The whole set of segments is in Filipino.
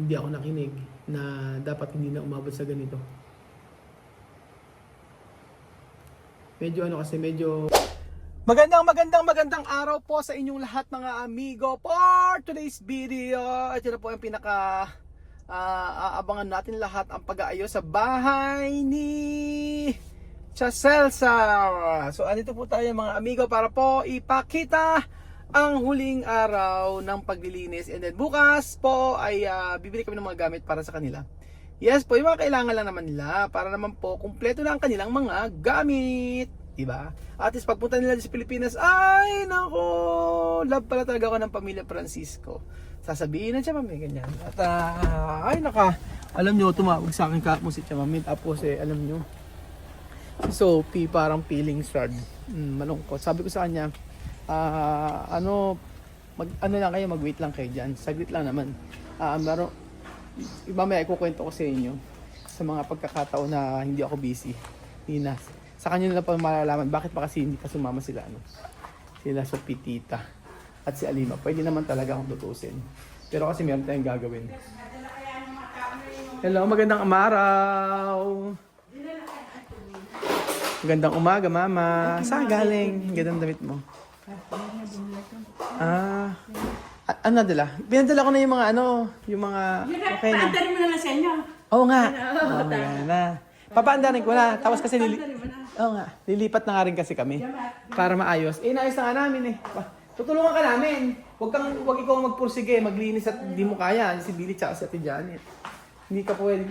hindi ako nakinig na dapat hindi na umabot sa ganito. Medyo kasi medyo... Magandang araw po sa inyong lahat mga amigo. For today's video, ito na po yung pinaka aabangan natin lahat, ang pag-aayos sa bahay ni Chaselsa. So andito po tayo mga amigo para po ipakita ang huling araw ng paglilinis, and then bukas po ay bibili kami ng mga gamit para sa kanila. Yes po, yung mga kailangan lang naman nila para naman po kumpleto na ang kanilang mga gamit, diba? At least pagpunta nila sa Pilipinas, ay nako, love pala talaga ako ng pamilya Francisco. Sasabihin na siya mami, ganyan. At ay naka, alam nyo, tumawag sa akin kahapon si Chamami. Tapos alam nyo, si Sophie parang feeling sad, malungkot. Sabi ko sa kanya, ano lang kayo, mag-wait lang kayo dyan. Saglit lang naman. Mamaya ikukwento ko sa inyo sa mga pagkakataon na hindi ako busy. Nina, sa kanya nila pa malalaman bakit pa kasi hindi pa sumama sila sila Sophie, tita at si Alima. Pwede naman talaga akong tutusin, pero kasi meron tayong gagawin. Hello, magandang araw. Magandang umaga mama. Saan galing? Gandang damit mo. Ano dala? Pinadala ko na yung mga yung mga okay na. Paandarin mo na lang sa inyo. Oo nga. Oo nga. Papaandarin ko na. Tapos kasi lilipat na nga rin kasi kami para maayos. Naayos na nga namin eh. Tutulungan ka namin. Huwag ikaw magpursige, maglinis at di mo kaya. Si Billy tsaka si Ate Janet. Hindi ka pwede.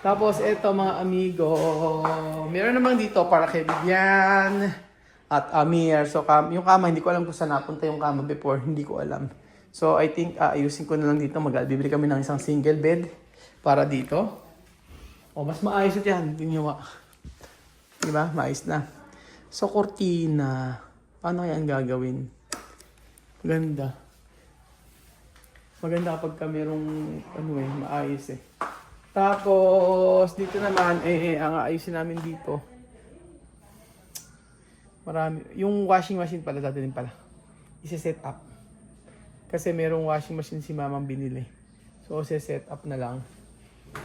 Tapos eto mga amigo. Meron naman dito para kay Bibian at Amir. So yung kama, hindi ko alam kung saan napunta yung kama before. Hindi ko alam. So I think ayusin ko na lang dito. Bibili kami ng isang single bed para dito. Mas maayos ito yan. Diba? Maayos na. So cortina. Paano kaya ang gagawin? Maganda. Maganda kapag merong maayos eh. Tapos dito naman ang ayusin namin dito. Marami. Yung washing machine pala din pala. I-set up. Kasi merong washing machine si mamang binili. So set up na lang.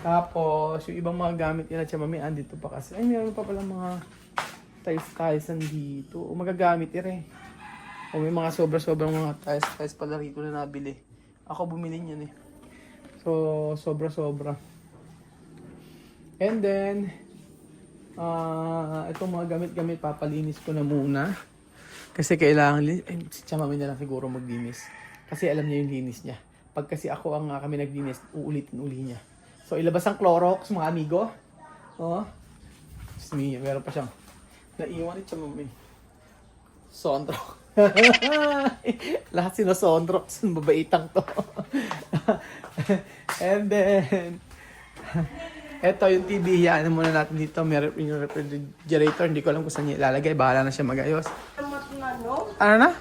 Tapos yung ibang mga gamit nila siya mami andito pa kasi. Ay meron pa pala mga tiles nandito. O magagamit O may mga sobrang mga tiles pala rito na nabili. Ako bumili niyan eh. So sobra. And then itong mga gamit papalinis ko na muna. Kasi kailangan si Chamami na lang siguro maglinis. Kasi alam niya yung linis niya. Pag kasi ako ang kami naglinis, uulitin uli niya. So ilabas ang Clorox mga amigo. Meron pa siyang naiwan ni Chamami. Sondro. Lahat sinosondrox. Babaitang to. And then eto yung TV, yan muna natin dito. Meron yung refrigerator. Hindi ko alam kung saan niya ilalagay. Bahala na siya magayos. Ano na?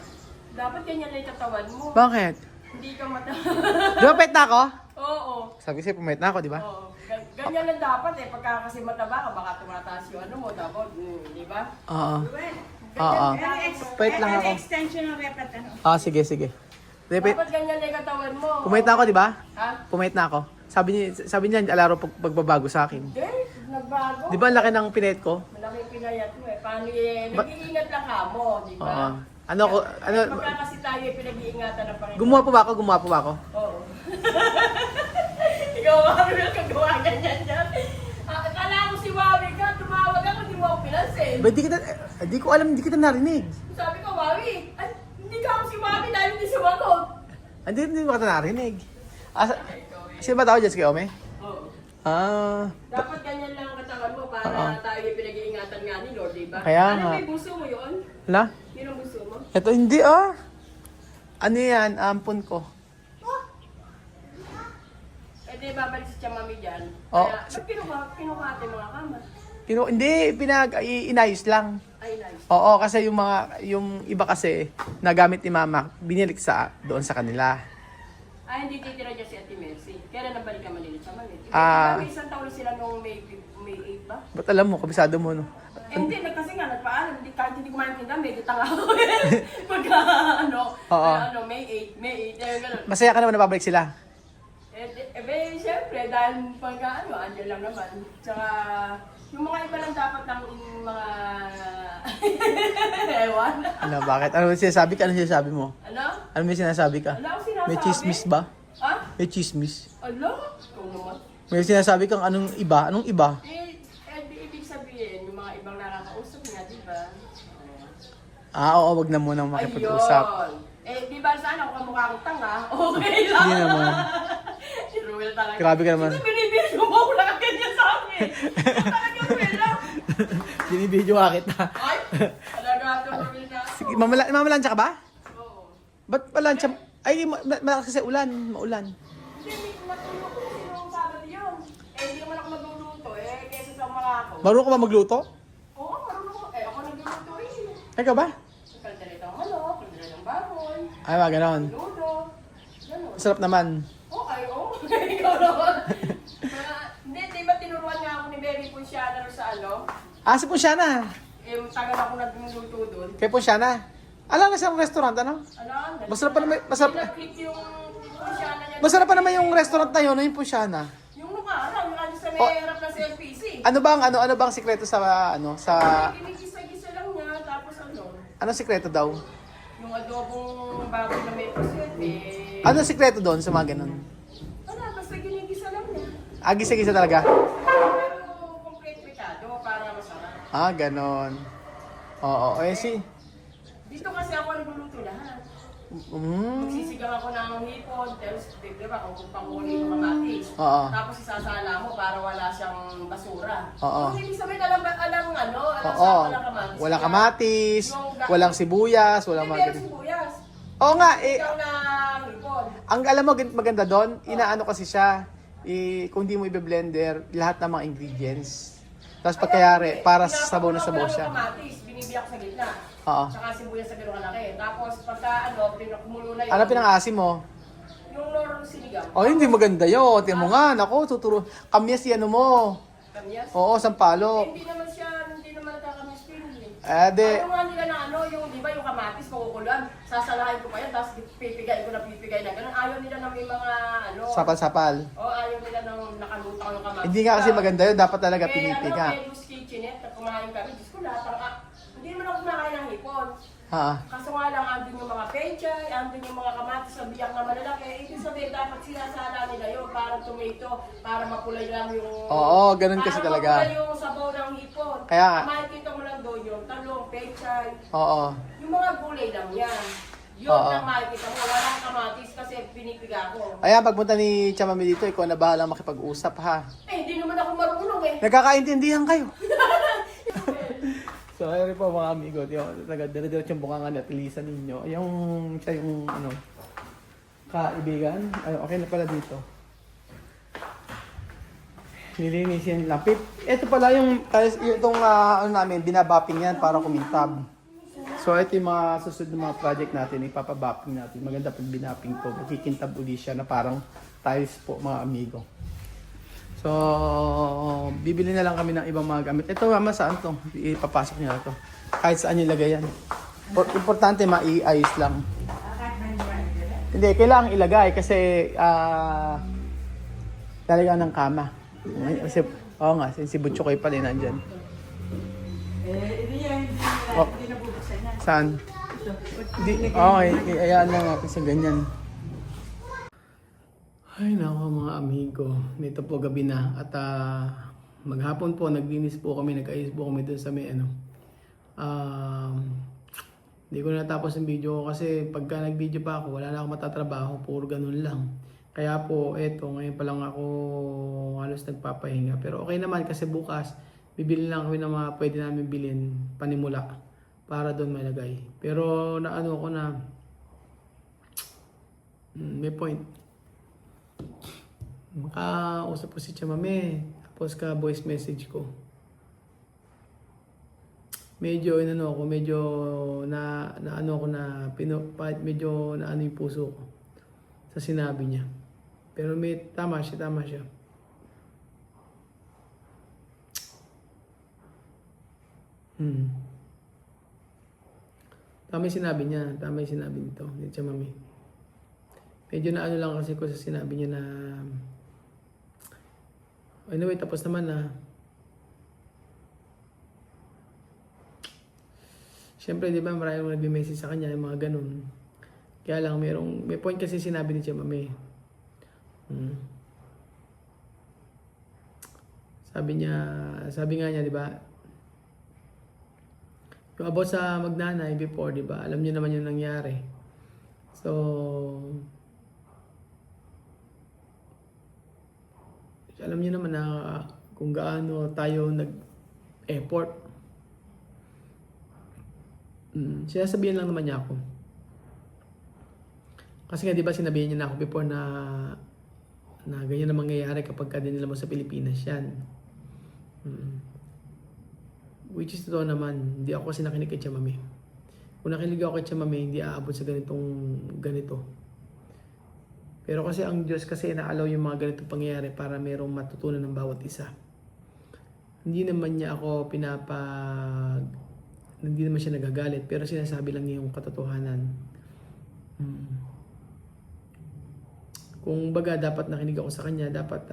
Dapat ganyan lang yung katawan mo. Bakit? Hindi ka mataba. Di ba pet na ako? Oo. Sabi kasi pumayat na ako, di ba? Oo. Ganyan lang dapat eh. Pagka kasi mataba ka, baka tumataas yung mo. Dapat, di ba? Oo. Oo. Payat lang ako. Extension ng repat Sige. Dapat ganyan lang yung katawan mo. Pumayat na ako, di ba? Ha? Pumayat na ako. Sabi niya, alaro pagbabago sa akin. Hindi, nagbago. Di ba ang laki ng pinayat ko? Malaki pinayat mo eh. Paano nag-iingat lang ka mo, di ba? Oo. Pagka kasi tayo pinag-iingatan ng Panginoon. Gumawa pa ba ako? Oo. Ikaw, Wawi, lang kagawa ganyan dyan. Akala ko si Wawi ka, tumawag ako, hindi mo ako pinansin. Ba, di ko alam, hindi kita narinig. Sabi ko, Wawi, hindi ka ako si Wawi dahil hindi sumagot. Hindi mo kita narinig. Sino ba tao dyan? Si Ome? Oo. Dapat ganyan lang ang katawan mo para tayo yung pinag-iingatan nga ni Lord, di ba? Kaya Ano nga. may buso mo yun? Hala? Yun ang buso mo? Ito hindi Ano yan? Ampon ko. Di babalik si Chamami dyan. Oo. Kaya, ba't kinuha ating mga kama? Hindi, inayos lang. Ay, nice. Oo, kasi yung iba kasi nagamit ni mama, binilik doon sa kanila. Hindi titira dyan si Ate Mercy. Kailan nabalik ka Manila Chamami? May isang taon na sila nung May 8 ba? Ba't alam mo, kabisado mo, no? Hindi, kasi nga nagpaalam. Kahit hindi ko maintindihan, medyo tanga ako. Pagka Oo. May 8, gano'n. Masaya ka naman na babalik sila. dahil pagka andyan lang naman. Tsaka, yung mga iba lang dapat ng mga... Ewan. Ano, bakit? Ano sinasabi ka? Ano sinasabi mo? Ano? Ano may sinasabi ka? Ano ang sinasabi? May chismis ba? Ha? May chismis? Ano? Ikaw naman. May sinasabi kang anong iba? Anong iba? Di ibig sabihin, yung mga ibang nakakausap niya, di ba? Oo, wag na munang makipag-usap. Ayun. Di ba sana kung kamukha kong tanga, okay lang. Hindi naman. Si Ruel talaga. Grabe ka naman. Sino binibigyan mo ako nakaganyan sa akin? Talaga Ruel lang. Binibidyo ka kita. Ay, talaga ito Ruel na. Sige, mamalansya ka ba? Oo. Ba't malansya? Ay, malakas kasi ulan. Maulan. Hindi, natulog ko kasi nung Sabado yun. Hindi naman ako magluluto kesa sa mga ako. Marunong ka ba magluto? Oo, marunong ko. Ako nagluluto Ikaw ba? Kalderetang manok, kalderetang baboy, Ay, mga ganon. luto, gano'n. Sarap naman. Okay, oo. Ikaw naman. Hindi, di ba tinuruan nga ako ni Baby Punciana sa ano? Ah, si Punciana. Tagal ako nagluluto doon. Kay Punciana. Alam na siyang restaurant, ano? Ano? Masarap pa naman, Pinag-click yung Punciana niya. masarap pa naman yung restaurant na yun, yung Punciana. Yung lumaran, yung ano sa may Oh. harap ng CLPC. Ano bang sikreto sa, sa, Ginigisa-gisa lang niya, tapos ano sikreto daw? yung adobong baboy na may puset, Ano sikreto doon sa mga ganon? basta ginigisa lang niya. Ah, gisa-gisa talaga? Pero complete picado para masarap. Ah, ganon. Oo, Dito kasi ako nagluluto lahat. Mm, Magsisigang ako ng hipon, tapos di ba kung pangunin yung kamatis. Oo. Tapos isasala mo para wala siyang basura. Oo. Kung hindi sabihin, alam oo. saan walang kamatis. Walang Kaya, kamatis, walang sibuyas, walang Hindi, mga meron ganun. sibuyas. Oo nga, Ikaw na hipon. ang alam mo maganda doon, inaano kasi siya, kung di mo i-blender, lahat ng mga ingredients. Tapos pagkayari, para sabaw na sabaw siya. Kamatis, binibiyak sa gitna. Oo. Tsaka sibuyas sa gano'ng kalaki. Tapos pagka kumulo na yun. Ano pinang-asim mo? Yung lorong sinigang. Oh, hindi maganda yun. Tingnan mo nga, naku, tuturo. Kamyas yan mo. Kamyas. Oo, sampalok. Hindi naman nakakamiss yun eh. De, Ayaw nga nila na yung di ba yung kamatis, makukuluan, sasalahin ko pa yan, tapos pipigay na gano'n. Ayaw nila na may mga sapal-sapal. ayaw nila na nakalutang yung kamatis. Hindi nga kasi maganda yun, dapat talaga pinipiga. Kaya Luz Kitchenette, at kumain kami, Diyos ko lahat, hindi naman ako kumakain ng hipon. Ha. Kaso nga lang, andun yung mga pechay, andun yung mga kamatis sa biyak na malalaki. Ibig sabihin, dapat sinasala nila yun, parang tomato, para makulay lang yung... Oo, ganun kasi para talaga. makulay yung sabaw ng hipon. Kaya nga. Makikita mo lang doon yung talong, pechay, Oo. yung mga gulay lang yan. Yun Oo. lang makikita mo, walang kamatis kasi pinipiga ko. Ayan, pagpunta ni Chamami dito, ikaw na bahala makipag-usap ha. Hindi naman ako marunong eh. Nagkakaintindihan kayo. So, ayun po mga amigo, yung taga-dire-diretso yung bukangan at lisan ninyo. Yung, siya yung, kaibigan. Ay, okay na pala dito. Nilinisin lang. Ito pala yung namin, binabapping yan para kumintab. So, ito yung mga susunod na mga project natin, ipapabapping natin. Maganda pag binapping to. Magkikintab uli siya na parang tiles po mga amigo. So, bibili na lang kami ng ibang mga gamit. Ito, mama, saan to? Ipapasok niya to. Kahit saan yung lagay yan. Importante, maiayos lang. Hindi, kailangan ilagay kasi talaga ng kama. Kasi, oo nga, si Butchokoy pala nandyan. Hindi Oh. nabubuksan yan. Saan? Okay, ayaan na nga kasi ganyan. Ay nako mga amigo, nito po gabi na at maghapon po naglinis po kami, nag-ayos po kami dun sa may hindi ko natapos yung video ko kasi pagka nag-video pa ako, wala na akong matatrabaho, puro ganun lang. Kaya po, eto, ngayon pa lang ako halos nagpapahinga. Pero okay naman kasi bukas, bibili lang kami ng mga pwede namin bilhin, panimula, para doon malagay. Pero naano ko na, may point. Makausap ko si Chamame, tapos ka voice message ko. Medyo medyo medyo naano yung puso ko sa sinabi niya. Pero tama siya. Tama yung sinabi nito, ni Chamame. Medyo naano lang kasi ko sa sinabi niya na Anyway, tapos naman na. Siyempre, di ba, maraming mga nagme-message sa kanya, yung mga ganun. Kaya lang, may point kasi sinabi ni Tia Mami. Sabi nga niya, di ba, yung about sa magnanay before, di ba, alam niyo naman yung nangyari. So, alam niyo naman na kung gaano tayo nag-effort. Sinasabihan lang naman niya ako. Kasi nga, di ba, sinabihan niya na ako before na ganyan na mangyayari kapag dinala mo sa Pilipinas yan. Which is totoo naman, hindi ako kasi nakinig kay Tia Mami. Kung nakinig ako kay Tia Mami, hindi aabot sa ganito. Pero kasi ang Diyos kasi na-allow yung mga ganitong pangyayari para merong matutunan ng bawat isa. Hindi naman niya ako hindi naman siya nagagalit, pero sinasabi lang niya yung katotohanan. Kung baga dapat nakinig ako sa kanya, dapat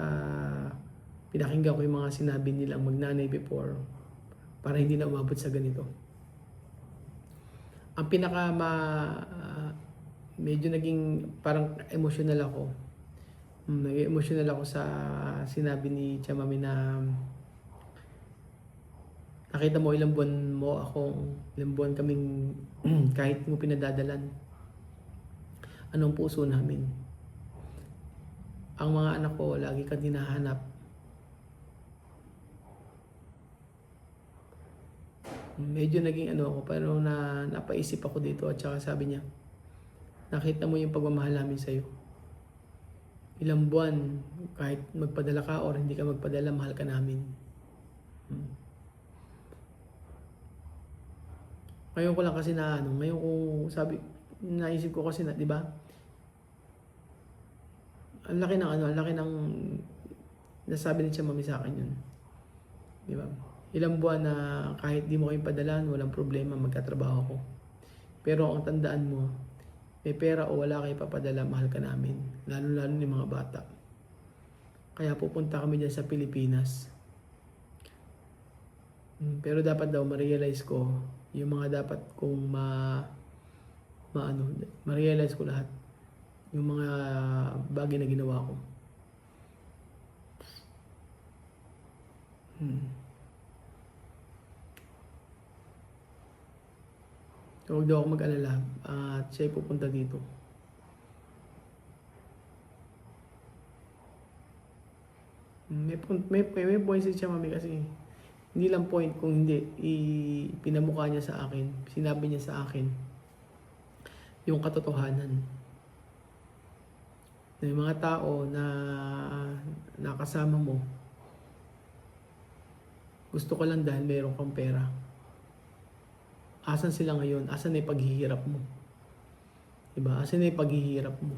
pinakinggan ko yung mga sinabi nilang magnanay before para hindi na umabot sa ganito. Ang medyo naging parang emotional ako. Naging emotional ako sa sinabi ni Tia Mami na nakita mo ilang buwan kaming kahit mo pinadadalan. Anong puso namin? Ang mga anak ko, lagi ka dinahanap. Medyo naging pero napaisip ako dito at saka sabi niya, nakita mo yung pagmamahal namin sa'yo. Ilang buwan, kahit magpadala ka or hindi ka magpadala, mahal ka namin. Ngayon ko lang kasi ngayon kung naisip ko kasi di ba? Ang laki ng nasabi ni Tia Mami sa akin yun. Di ba? Ilang buwan na kahit di mo kayo padalan, walang problema, magkatrabaho ko. Pero ang tandaan mo, may pera o wala kayo papadala, mahal ka namin. Lalo-lalo ni mga bata. Kaya pupunta kami dyan sa Pilipinas. Pero dapat daw ma-realize ko yung mga dapat kong ma-realize ko lahat. Yung mga bagay na ginawa ko. So, huwag daw ako mag-alala at siya'y pupunta dito. May point si Tia Mami kasi hindi lang point kung hindi pinamukha niya sa akin, sinabi niya sa akin yung katotohanan. May mga tao na nakasama mo, gusto ko lang dahil mayroon kang pera. Asan sila ngayon? Asan na yung paghihirap mo? Diba? Asan na yung paghihirap mo?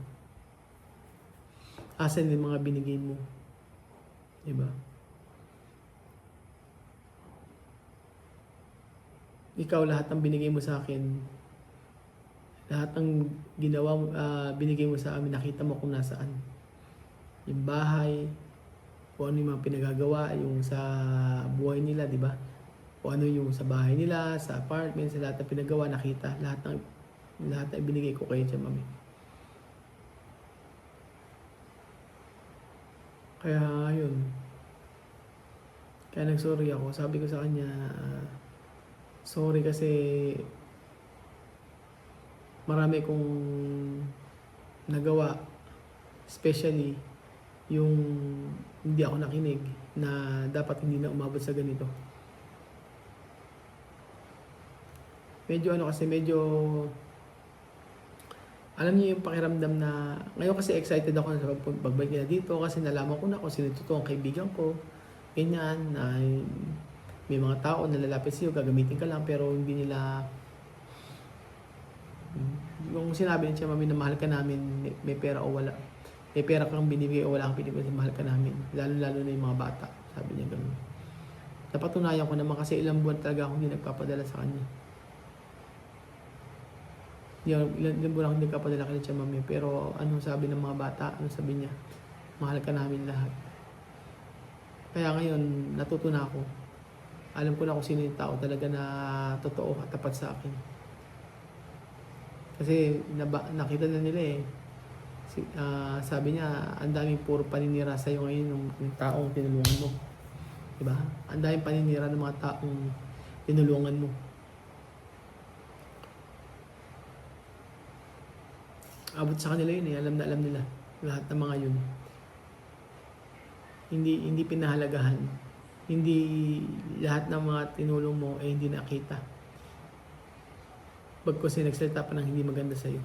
Asan na yung mga binigay mo? Diba? Ikaw, lahat ng binigay mo sa akin, lahat ng ginawa mo, binigay mo sa amin, nakita mo kung nasaan. Yung bahay, kung ano yung mga pinagagawa, yung sa buhay nila, di ba? Kung ano yung sa bahay nila, sa apartment, sa lahat ng pinagawa, nakita. Lahat ng ibinigay ko kay Tia Mami. Kaya, yun. Kaya nag-sorry ako. Sabi ko sa kanya, sorry kasi marami kong nagawa, especially yung hindi ako nakinig na dapat hindi na umabot sa ganito. Medyo alam niyo yung pakiramdam na ngayon kasi excited ako sa pagbalik nila dito kasi nalaman ko na kung sino totoong kaibigan ko, ganyan, na may mga tao na lalapit sa'yo, gagamitin ka lang pero hindi nila yung sinabi ni Tia Mami na mahal ka namin, may pera o wala, may pera kang binibigay o wala kang binibigay, mahal ka namin, lalo na yung mga bata, sabi niya gano'n. Napatunayan ko naman kasi ilang buwan talaga akong hindi nagpapadala sa kanya. Ilang buwan akong hindi nagpapadala kay Tia Mami, pero anong sabi ng mga bata, anong sabi niya, mahal ka namin lahat. Kaya ngayon, natuto na ako. Alam ko na kung sino yung tao talaga na totoo at tapat sa akin. Kasi nakita na nila eh. Sabi niya, ang daming puro paninira sa'yo ngayon yung taong tinulungan mo. Diba? Ang daming paninira ng mga taong tinulungan mo. Abot sa kanila yun eh. Alam na alam nila. Lahat ng mga yun. Hindi pinahalagahan. Hindi lahat ng mga tinulong mo ay hindi nakita. Bagkus nagsalita pa ng hindi maganda sa'yo.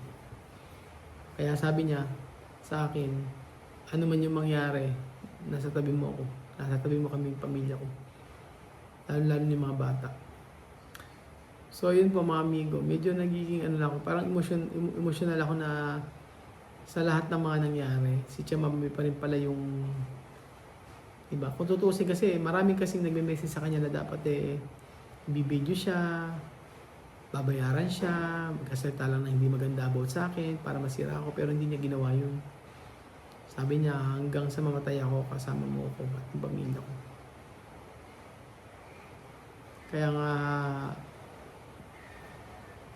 Kaya sabi niya sa akin, ano man yung mangyari, nasa tabi mo ako. Nasa tabi mo kami yung pamilya ko. Lalo yung mga bata. So yun po mga amigo, medyo nagiging ano lang ako, parang emotional ako na sa lahat ng mga nangyari. Si Chamami pa rin pala yung iba. Kung tutusin kasi, maraming kasing nagme-message sa kanya na dapat bibidyo siya, babayaran siya, magkasalita lang na hindi maganda about sa akin para masira ako, pero hindi niya ginawa yun. Sabi niya, hanggang sa mamatay ako, kasama mo ako at yung pamilya ko. Kaya nga,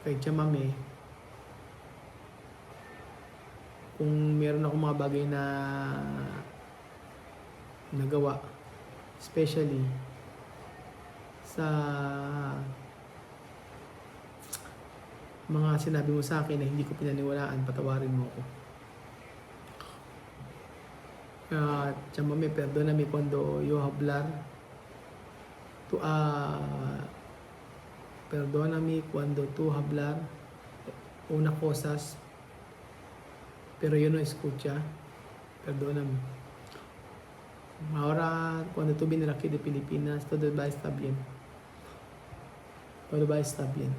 kay Chamami, kung meron akong mga bagay na nagawa, especially sa mga sinabi mo sa akin na hindi ko pinaniwalaan, patawarin mo ako. Chamami, perdóname cuando yo hablar perdóname cuando tú hablar una cosas pero yo no escucha, perdóname. Ahora, cuando tú vienes aquí de Pilipinas, todo va a estar bien. Todo va a estar bien.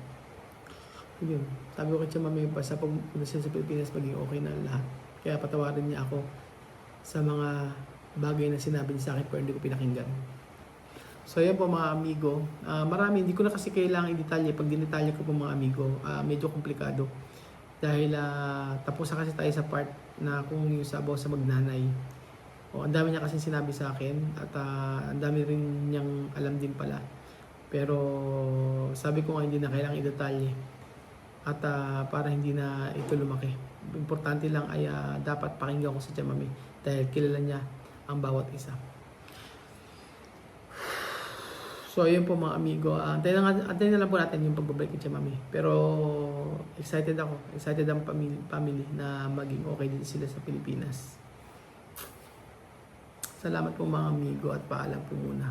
Yun. Sabi ko kay Chamami, basta pag punta siya sa Pilipinas, maging okay na lahat. Kaya patawarin niya ako sa mga bagay na sinabi niya sa akin pero hindi ko pinakinggan. So yan po mga amigo. Marami, hindi ko na kasi kailangan i-detalye. Pag dinetalye ko po mga amigo, medyo komplikado. Dahil tapos na kasi tayo sa part na kung yung sabaw sa magnanay. Ang dami niya kasi sinabi sa akin at ang dami rin niyang alam din pala. Pero sabi ko nga hindi na kailangan i-detalye. At para hindi na ito lumaki. Importante lang ay dapat pakinggan ko si Chamami dahil kilala niya ang bawat isa. So ayun po mga amigo, antayin na lang po natin yung pag-break ni Chamami. Pero excited ako, excited ang family na maging okay din sila sa Pilipinas. Salamat po mga amigo at paalam po muna.